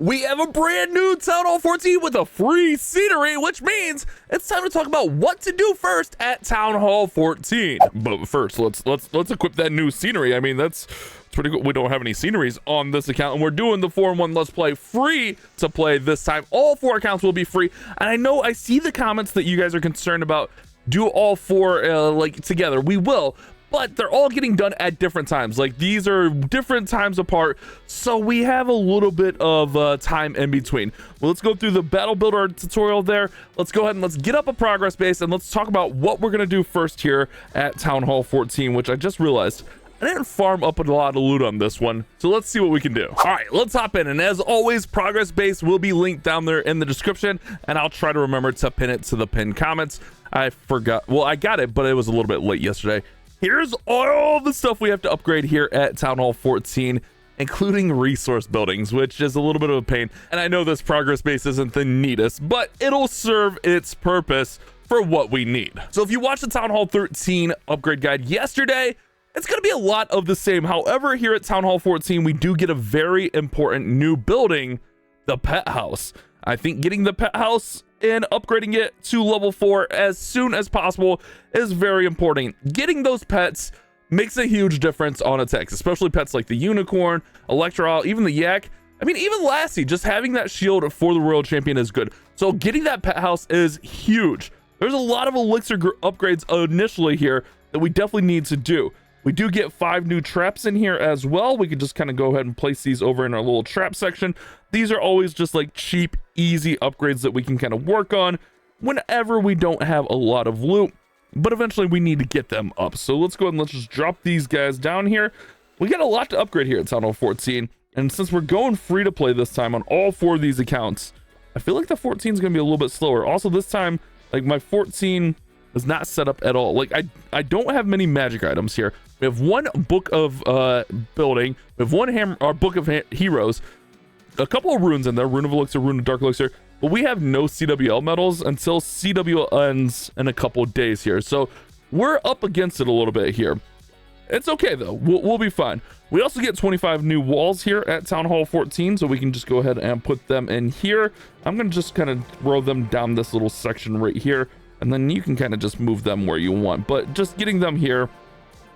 We have a brand new Town Hall 14 with a free scenery, which means it's time to talk about what to do first at Town Hall 14. But first, let's equip that new scenery. I mean, that's pretty good. We don't have any sceneries on this account, and we're doing the 4-in-1 Let's Play free to play this time. All 4 accounts will be free, and I know I see the comments that you guys are concerned about. Do all 4 like together. We will. But they're all getting done at different times. Like, these are different times apart, so we have a little bit of time in between. Well, let's go through the battle builder tutorial there. Let's go ahead and let's get up a progress base, and let's talk about what we're gonna do first here at Town Hall 14, which I just realized I didn't farm up a lot of loot on this one, so let's see what we can do. All right, let's hop in, and as always, progress base will be linked down there in the description, and I'll try to remember to pin it to the pinned comments. I forgot, well, I got it, but it was a little bit late yesterday. Here's all the stuff we have to upgrade here at Town Hall 14, including resource buildings, which is a little bit of a pain. And I know this progress base isn't the neatest, but it'll serve its purpose for what we need. So if you watched the Town Hall 13 upgrade guide yesterday, it's going to be a lot of the same. However, here at Town Hall 14, we do get a very important new building, the pet house. I think getting the pet house and upgrading it to level 4 as soon as possible is very important. Getting those pets makes a huge difference on attacks, especially pets like the unicorn, Electro, even the yak. I mean, even Lassie, just having that shield for the Royal Champion is good. So getting that pet house is huge. There's a lot of elixir upgrades initially here that we definitely need to do. We do get 5 new traps in here as well. We could just kind of go ahead and place these over in our little trap section. These are always just like cheap, easy upgrades that we can kind of work on whenever we don't have a lot of loot, but eventually we need to get them up. So let's go ahead and let's just drop these guys down here. We got a lot to upgrade here at Town Hall 14, and since we're going free to play this time on all 4 of these accounts, I feel like the 14 is going to be a little bit slower. Also, this time, like, my 14 is not set up at all. Like, I don't have many magic items here. We have 1 book of building, we have 1 hammer or book of heroes, a couple of runes in there, rune of elixir, rune of dark elixir, but we have no CWL medals until CWL ends in a couple of days here. So we're up against it a little bit here. It's okay though, we'll be fine. We also get 25 new walls here at Town Hall 14, so we can just go ahead and put them in here. I'm gonna just kind of throw them down this little section right here, and then you can kind of just move them where you want, but just getting them here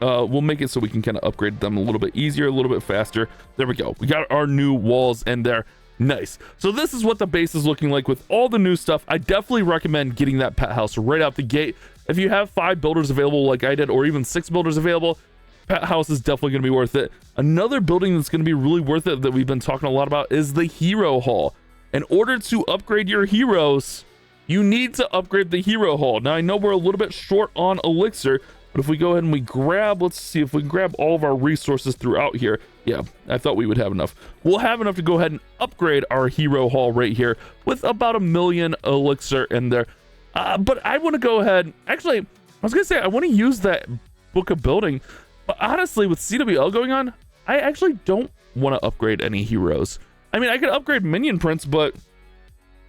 we'll make it so we can kind of upgrade them a little bit easier, a little bit faster. There we go. We got our new walls in there. Nice. So this is what the base is looking like with all the new stuff. I definitely recommend getting that pet house right out the gate. If you have 5 builders available like I did, or even 6 builders available, pet house is definitely going to be worth it. Another building that's going to be really worth it that we've been talking a lot about is the hero hall. In order to upgrade your heroes, you need to upgrade the hero hall. Now I know we're a little bit short on elixir, but if we go ahead and we grab, let's see if we can grab all of our resources throughout here. Yeah, I thought we would have enough. We'll have enough to go ahead and upgrade our hero hall right here with about 1 million elixir in there. But I want to go ahead, actually, I was gonna say I want to use that book of building, but honestly, with CWL going on, I actually don't want to upgrade any heroes. I mean, I could upgrade Minion Prince, but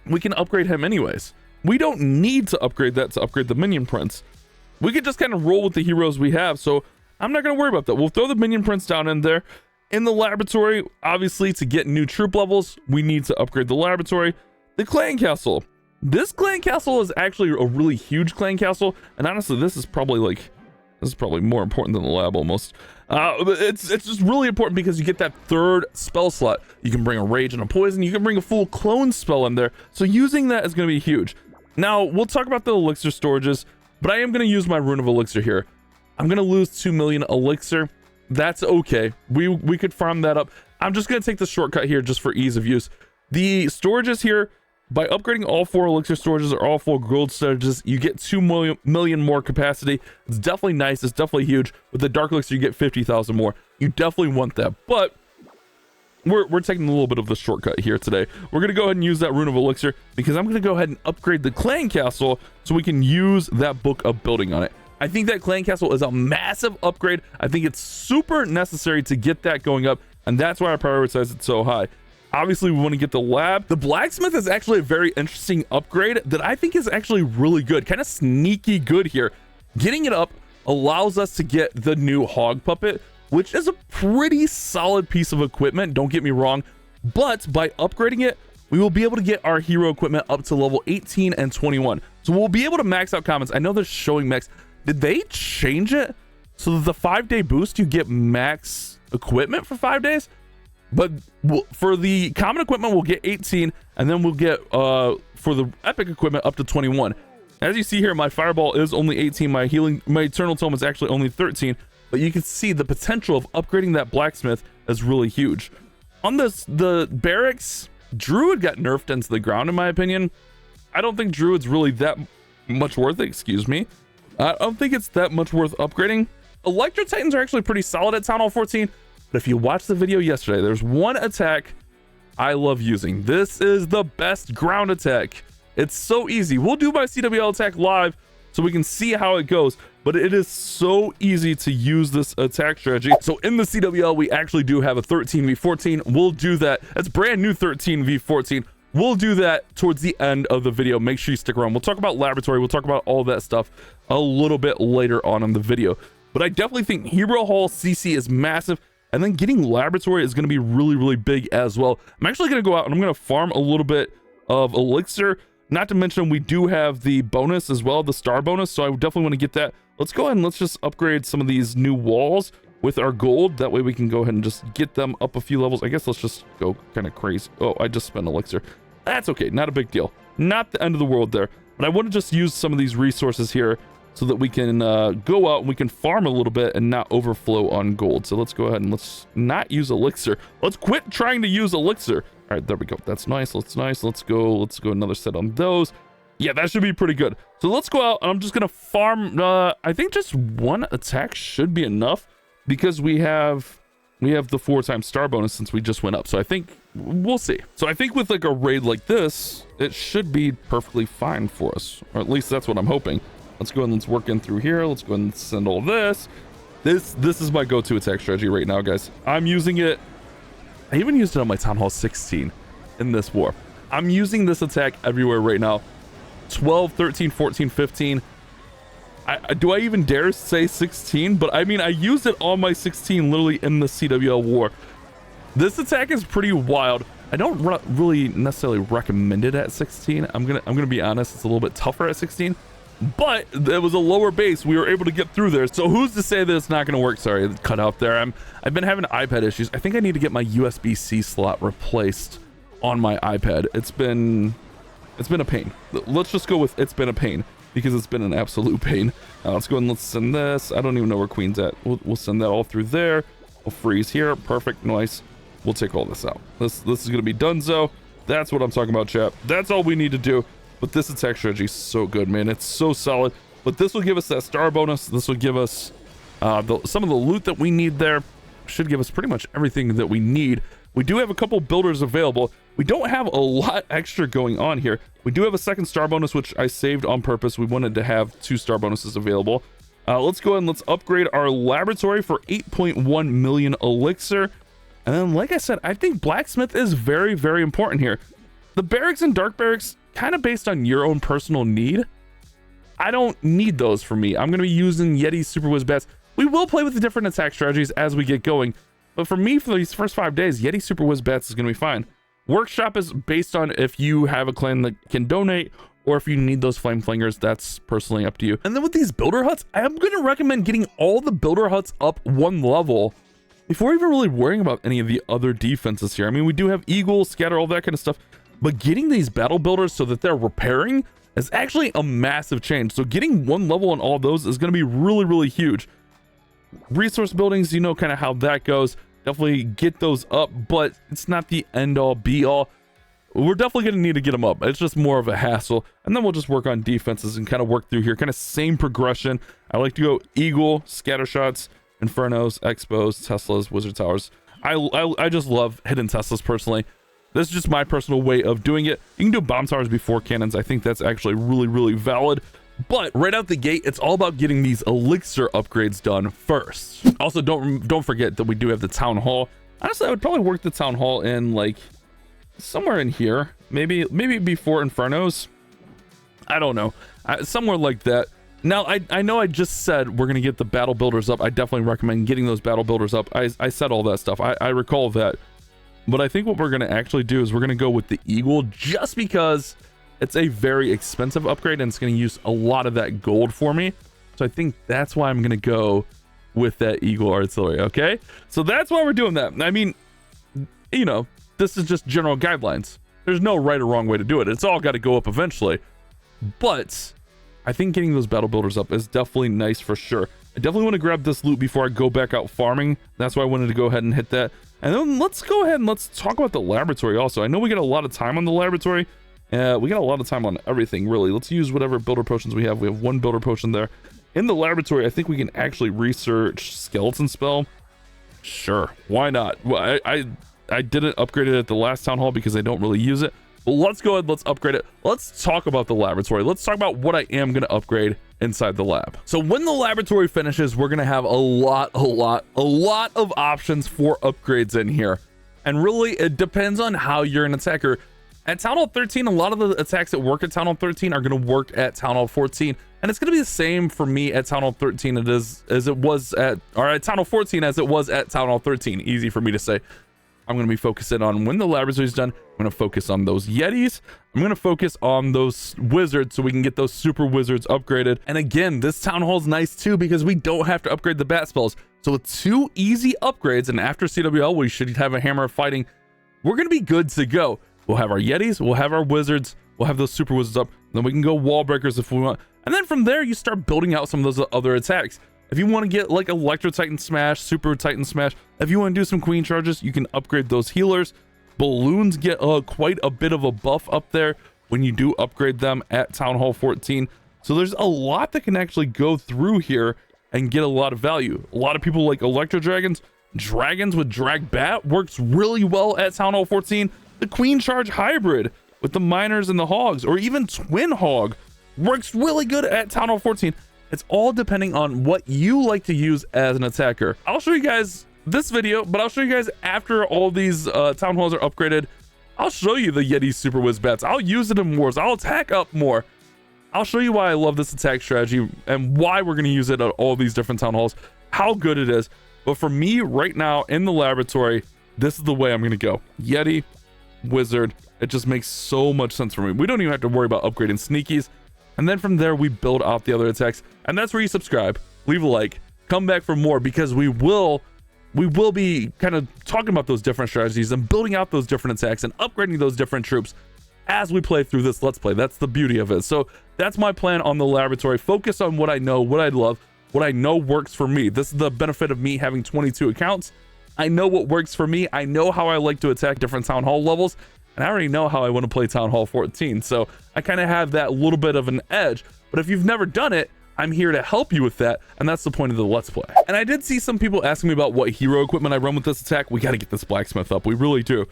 we can upgrade him anyways. We don't need to upgrade that to upgrade the Minion Prince. We could just kind of roll with the heroes we have, so I'm not going to worry about that. We'll throw the Minion Prince down in there. In the laboratory, obviously, to get new troop levels, we need to upgrade the laboratory. The clan castle. This clan castle is actually a really huge clan castle, and honestly, this is probably more important than the lab almost. It's just really important because you get that 3rd spell slot. You can bring a rage and a poison. You can bring a full clone spell in there, so using that is going to be huge. Now, we'll talk about the elixir storages, but I am going to use my rune of elixir here. I'm going to lose 2 million elixir. That's okay. We could farm that up. I'm just going to take the shortcut here just for ease of use. The storages here, by upgrading all 4 elixir storages or all 4 gold storages, you get 2 million more capacity. It's definitely nice. It's definitely huge. With the dark elixir, you get 50,000 more. You definitely want that, but we're taking a little bit of the shortcut here today. We're going to go ahead and use that rune of elixir because I'm going to go ahead and upgrade the clan castle so we can use that book of building on it. I think that clan castle is a massive upgrade. I think it's super necessary to get that going up, and that's why I prioritize it so high. Obviously, we want to get the lab. The blacksmith is actually a very interesting upgrade that I think is actually really good, kind of sneaky good here. Getting it up allows us to get the new hog puppet, which is a pretty solid piece of equipment, don't get me wrong, but by upgrading it, we will be able to get our hero equipment up to level 18 and 21. So we'll be able to max out commons. I know they're showing max. Did they change it so that the 5-day boost, you get max equipment for 5 days? But for the common equipment, we'll get 18, and then we'll get, for the epic equipment, up to 21. As you see here, my fireball is only 18. My eternal tome is actually only 13. But you can see the potential of upgrading that blacksmith is really huge. On the barracks, Druid got nerfed into the ground, in my opinion. I don't think Druid's really that much worth it, excuse me. I don't think it's that much worth upgrading. Electro Titans are actually pretty solid at Town Hall 14, but if you watched the video yesterday, there's one attack I love using. This is the best ground attack. It's so easy. We'll do my CWL attack live so we can see how it goes, but it is so easy to use this attack strategy. So in the CWL, we actually do have a 13v14. We'll do that. That's brand new 13v14. We'll do that towards the end of the video. Make sure you stick around. We'll talk about laboratory. We'll talk about all that stuff a little bit later on in the video. But I definitely think Hero Hall CC is massive. And then getting laboratory is going to be really, really big as well. I'm actually going to go out and I'm going to farm a little bit of elixir. Not to mention we do have the bonus as well, the star bonus. So I definitely want to get that. Let's go ahead and let's just upgrade some of these new walls with our gold. That way we can go ahead and just get them up a few levels. I guess let's just go kind of crazy. Oh, I just spent elixir. That's okay. Not a big deal. Not the end of the world there. But I want to just use some of these resources here so that we can go out and we can farm a little bit and not overflow on gold. So let's go ahead and let's not use elixir. Let's quit trying to use elixir. All right, there we go. That's nice. That's nice. Let's go another set on those. Yeah, that should be pretty good. So let's go out and I'm just going to farm. I think just one attack should be enough because we have the 4x star bonus since we just went up. So I think we'll see. So I think with like a raid like this, it should be perfectly fine for us, or at least that's what I'm hoping. Let's go and let's work in through here. Let's go and send all this. This is my go-to attack strategy right now, guys. I'm using it. I even used it on my Town Hall 16 in this war. I'm using this attack everywhere right now. 12, 13, 14, 15. Do I even dare say 16? But I mean, I used it on my 16 literally in the CWL war. This attack is pretty wild. I don't really necessarily recommend it at 16. I'm gonna be honest, it's a little bit tougher at 16. But it was a lower base. We were able to get through there. So who's to say that it's not going to work? Sorry, cut out there. I've been having iPad issues. I think I need to get my USB-C slot replaced on my iPad. It's been a pain. Let's just go with it's been a pain because it's been an absolute pain. Let's go and let's send this. I don't even know where Queen's at. We'll send that all through there. We'll freeze here. Perfect. Nice. We'll take all this out. This is going to be donezo. That's what I'm talking about, chat. That's all we need to do. But this attack strategy is so good, man. It's so solid. But this will give us that star bonus. This will give us some of the loot that we need there. Should give us pretty much everything that we need. We do have a couple builders available. We don't have a lot extra going on here. We do have a second star bonus, which I saved on purpose. We wanted to have 2 star bonuses available. Let's go ahead and let's upgrade our laboratory for 8.1 million elixir. And then, like I said, I think blacksmith is very, very important here. The barracks and dark barracks, kind of based on your own personal need. I don't need those for me. I'm going to be using Yeti Super Whiz Bats. We will play with the different attack strategies as we get going. But for me, for these first 5 days, Yeti Super Whiz Bats is going to be fine. Workshop is based on if you have a clan that can donate or if you need those flame flingers. That's personally up to you. And then with these builder huts, I'm going to recommend getting all the builder huts up 1 level before even really worrying about any of the other defenses here. I mean, we do have Eagle, Scatter, all that kind of stuff. But getting these battle builders so that they're repairing is actually a massive change. So getting 1 level on all those is going to be really, really huge. Resource buildings, you know kind of how that goes. Definitely get those up, but it's not the end all be all. We're definitely going to need to get them up. It's just more of a hassle. And then we'll just work on defenses and kind of work through here. Kind of same progression. I like to go Eagle, Scatter Shots, Infernos, Expos, Teslas, Wizard Towers. I just love hidden Teslas personally. This is just my personal way of doing it. You can do bomb towers before cannons. I think that's actually really, really valid. But right out the gate, it's all about getting these elixir upgrades done first. Also, don't forget that we do have the town hall. Honestly, I would probably work the town hall in like somewhere in here. Maybe before Infernos. I don't know. Somewhere like that. Now, I know I just said we're going to get the battle builders up. I definitely recommend getting those battle builders up. I said all that stuff. I recall that. But I think what we're going to actually do is we're going to go with the Eagle, just because it's a very expensive upgrade and it's going to use a lot of that gold for me. So I think that's why I'm going to go with that Eagle artillery. Okay, so that's why we're doing that. I mean, you know, this is just general guidelines. There's no right or wrong way to do it. It's all got to go up eventually. But I think getting those battle builders up is definitely nice for sure. I definitely want to grab this loot before I go back out farming. That's why I wanted to go ahead and hit that. And then let's go ahead and let's talk about the laboratory also. I know we got a lot of time on the laboratory. We got a lot of time on everything, really. Let's use whatever builder potions we have. We have one builder potion there. In the laboratory, I think we can actually research skeleton spell. Sure, why not? Well, I didn't upgrade it at the last town hall because I don't really use it. But let's go ahead, let's upgrade it. Let's talk about the laboratory. Let's talk about what I am going to upgrade inside the lab. So when the laboratory finishes, we're going to have a lot of options for upgrades in here. And really, it depends on how you're an attacker. At Town Hall 13, a lot of the attacks that work at Town Hall 13 are going to work at Town Hall 14. And it's going to be the same for me at Town Hall 13 as it was at Town Hall 14 as it was at Town Hall 13. Easy for me to say. I'm going to be focusing on when the laboratory is done. I'm going to focus on those Yetis. I'm going to focus on those wizards so we can get those super wizards upgraded. And again, this town hall is nice too because we don't have to upgrade the bat spells. So with 2 easy upgrades, and after CWL, we should have a hammer of fighting. We're going to be good to go. We'll have our Yetis. We'll have our wizards. We'll have those super wizards up. Then we can go wall breakers if we want. And then from there, you start building out some of those other attacks. If you want to get like Electro Titan Smash, Super Titan Smash, if you want to do some Queen Charges, you can upgrade those healers. Balloons get quite a bit of a buff up there when you do upgrade them at Town Hall 14. So there's a lot that can actually go through here and get a lot of value. A lot of people like Electro Dragons. Dragons with Drag Bat works really well at Town Hall 14. The Queen Charge Hybrid with the Miners and the Hogs, or even Twin Hog, works really good at Town Hall 14. It's all depending on what you like to use as an attacker. I'll show you guys this video, but I'll show you guys after all these town halls are upgraded. I'll show you the Yeti Super Wiz Bats. I'll use it in wars. I'll attack up more. I'll show you why I love this attack strategy and why we're going to use it at all these different town halls, how good it is. But for me right now in the laboratory, this is the way I'm going to go. Yeti, Wizard. It just makes so much sense for me. We don't even have to worry about upgrading sneakies. And then from there, we build out the other attacks. And that's where you subscribe, leave a like, come back for more, because we will be kind of talking about those different strategies and building out those different attacks and upgrading those different troops as we play through this Let's Play. That's the beauty of it. So that's my plan on the laboratory. Focus on what I know, what I love, what I know works for me. This is the benefit of me having 22 accounts. I know what works for me. I know how I like to attack different town hall levels. And I already know how I want to play Town Hall 14. So I kind of have that little bit of an edge. But if you've never done it, I'm here to help you with that. And that's the point of the Let's Play. And I did see some people asking me about what hero equipment I run with this attack. We got to get this blacksmith up. We really do.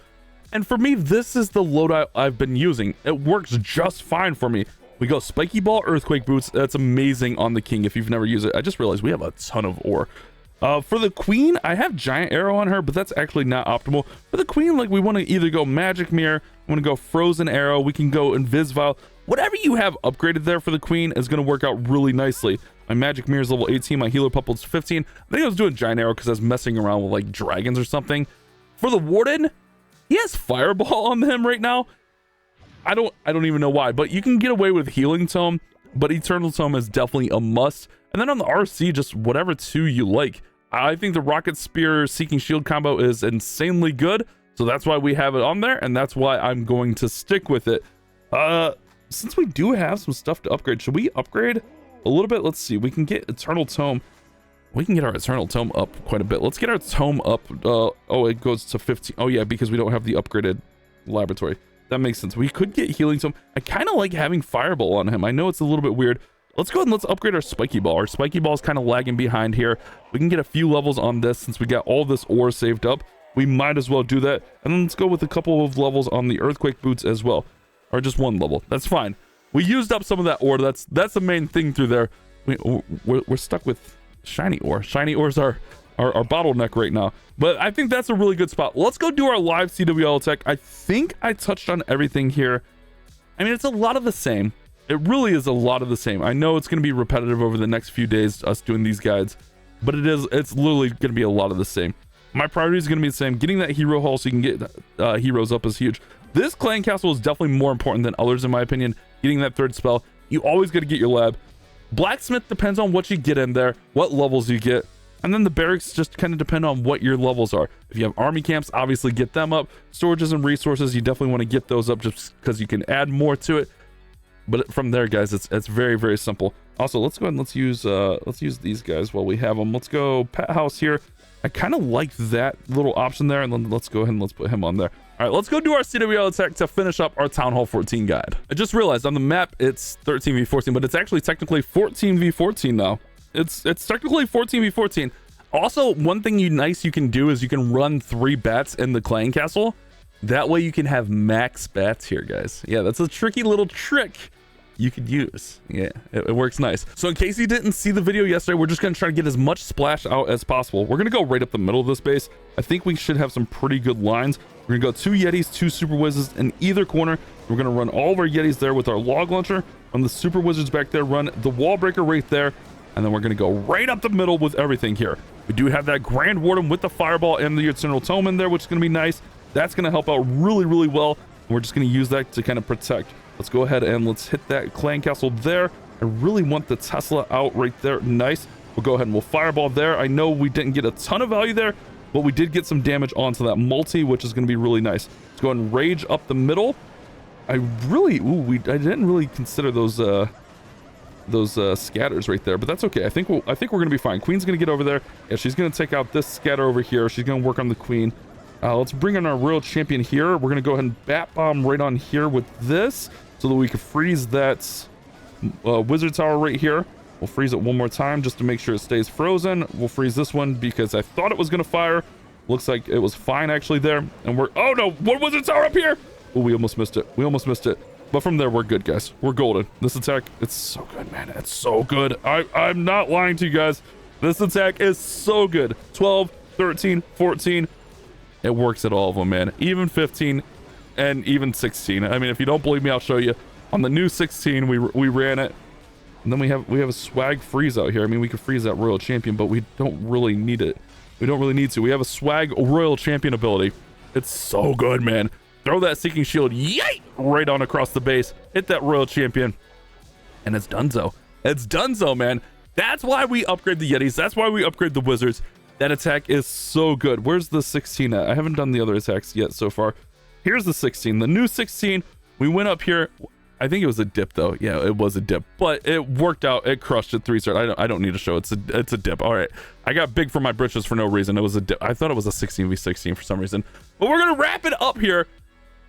And for me, this is the loadout I've been using. It works just fine for me. We go Spiky Ball, Earthquake Boots. That's amazing on the King if you've never used it. I just realized we have a ton of ore. For the Queen, I have Giant Arrow on her, but that's actually not optimal. For the Queen, like, we want to either go Magic Mirror, we want to go Frozen Arrow, we can go Invisvial. Whatever you have upgraded there for the Queen is going to work out really nicely. My Magic Mirror is level 18, my Healer Puppet is 15. I think I was doing Giant Arrow because I was messing around with, like, dragons or something. For the Warden, he has Fireball on him right now. I don't even know why, but you can get away with Healing Tome, but Eternal Tome is definitely a must. And then on the RC, just whatever 2 you like. I think the Rocket Spear Seeking Shield combo is insanely good, so that's why we have it on there, and that's why I'm going to stick with it. Since we do have some stuff to upgrade, should we upgrade a little bit? Let's see. We can get Eternal Tome. We can get our Eternal Tome up quite a bit. Let's get our Tome up. Oh, it goes to 15. Oh, yeah, because we don't have the upgraded laboratory. That makes sense. We could get Healing Tome. I kind of like having Fireball on him. I know it's a little bit weird. Let's go ahead and let's upgrade our Spiky Ball. Our Spiky Ball is kind of lagging behind here. We can get a few levels on this since we got all this ore saved up. We might as well do that. And then let's go with a couple of levels on the Earthquake Boots as well. Or just 1 level. That's fine. We used up some of that ore. That's the main thing through there. We're stuck with shiny ore. Shiny ore is our bottleneck right now. But I think that's a really good spot. Let's go do our live CWL attack. I think I touched on everything here. I mean, it's a lot of the same. It really is a lot of the same. I know it's going to be repetitive over the next few days, us doing these guides, but it's literally going to be a lot of the same. My priority is going to be the same. Getting that hero haul so you can get heroes up is huge. This clan castle is definitely more important than others in my opinion. Getting that third spell, you always got to get your lab. Blacksmith depends on what you get in there, what levels you get, and then the barracks just kind of depend on what your levels are. If you have army camps, obviously get them up. Storages and resources, you definitely want to get those up just because you can add more to it. But from there, guys, it's very, very simple. Also, let's go ahead and let's use these guys while we have them. Let's go pet house here. I kind of like that little option there, and then let's go ahead and let's put him on there. All right, let's go do our CWL attack to finish up our Town Hall 14 guide. I just realized on the map it's 13v14, but it's actually technically 14v14 now. It's technically 14v14. Also, one thing nice you can do is you can run 3 bats in the clan castle. That way you can have max bats here, guys. Yeah, that's a tricky little trick you could use. Yeah, it works nice. So in case you didn't see the video yesterday, we're just gonna try to get as much splash out as possible. We're gonna go right up the middle of this base. I think we should have some pretty good lines. We're gonna go 2 Yetis, 2 Super Wizards in either corner. We're gonna run all of our Yetis there with our log launcher. On the Super Wizards back there, run the wall breaker right there. And then we're gonna go right up the middle with everything here. We do have that Grand Warden with the Fireball and the Eternal Tome in there, which is gonna be nice. That's gonna help out really, really well. And we're just gonna use that to kind of protect. Let's go ahead and let's hit that clan castle there. I really want the Tesla out right there. Nice. We'll go ahead and we'll Fireball there. I know we didn't get a ton of value there, but we did get some damage onto that multi, which is gonna be really nice. Let's go ahead and Rage up the middle. I didn't really consider those scatters right there, but that's okay. I think we're gonna be fine. Queen's gonna get over there. Yeah, she's gonna take out this scatter over here. She's gonna work on the queen. Let's bring in our Royal Champion here. We're gonna go ahead and bat bomb right on here with this so that we can freeze that wizard tower right here. We'll freeze it one more time just to make sure it stays frozen. We'll freeze this one because I thought it was gonna fire. Looks like it was fine actually there. And oh no, one wizard tower up here. Oh, we almost missed it. We almost missed it. But from there, we're good, guys. We're golden. This attack, it's so good, man. It's so good. I'm not lying to you guys. This attack is so good. 12, 13, 14. It works at all of them, man. Even 15 and even 16. I mean, if you don't believe me, I'll show you. On the new 16, we ran it. And then we have a swag freeze out here. I mean, we could freeze that Royal Champion, but we don't really need it. We don't really need to. We have a swag Royal Champion ability. It's so good, man. Throw that Seeking Shield, yay! Right on across the base. Hit that Royal Champion. And it's donezo. It's donezo, man. That's why we upgrade the Yetis. That's why we upgrade the Wizards. That attack is so good. Where's the 16 at? I haven't done the other attacks yet so far. Here's the 16. The new 16. We went up here. I think it was a dip, though. Yeah, it was a dip. But it worked out. It crushed it 3-star. I don't need to show. It's a dip. All right. I got big for my britches for no reason. It was a dip. I thought it was a 16v16 for some reason. But we're going to wrap it up here.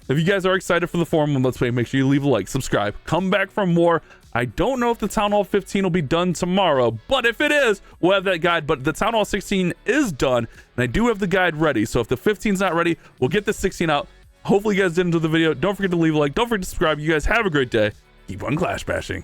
If you guys are excited for the forum and Let's Play, make sure you leave a like, subscribe, come back for more. I don't know if the Town Hall 15 will be done tomorrow, but if it is, we'll have that guide. But the Town Hall 16 is done, and I do have the guide ready. So if the 15's not ready, we'll get the 16 out. Hopefully you guys did enjoy the video. Don't forget to leave a like. Don't forget to subscribe. You guys have a great day. Keep on clash bashing.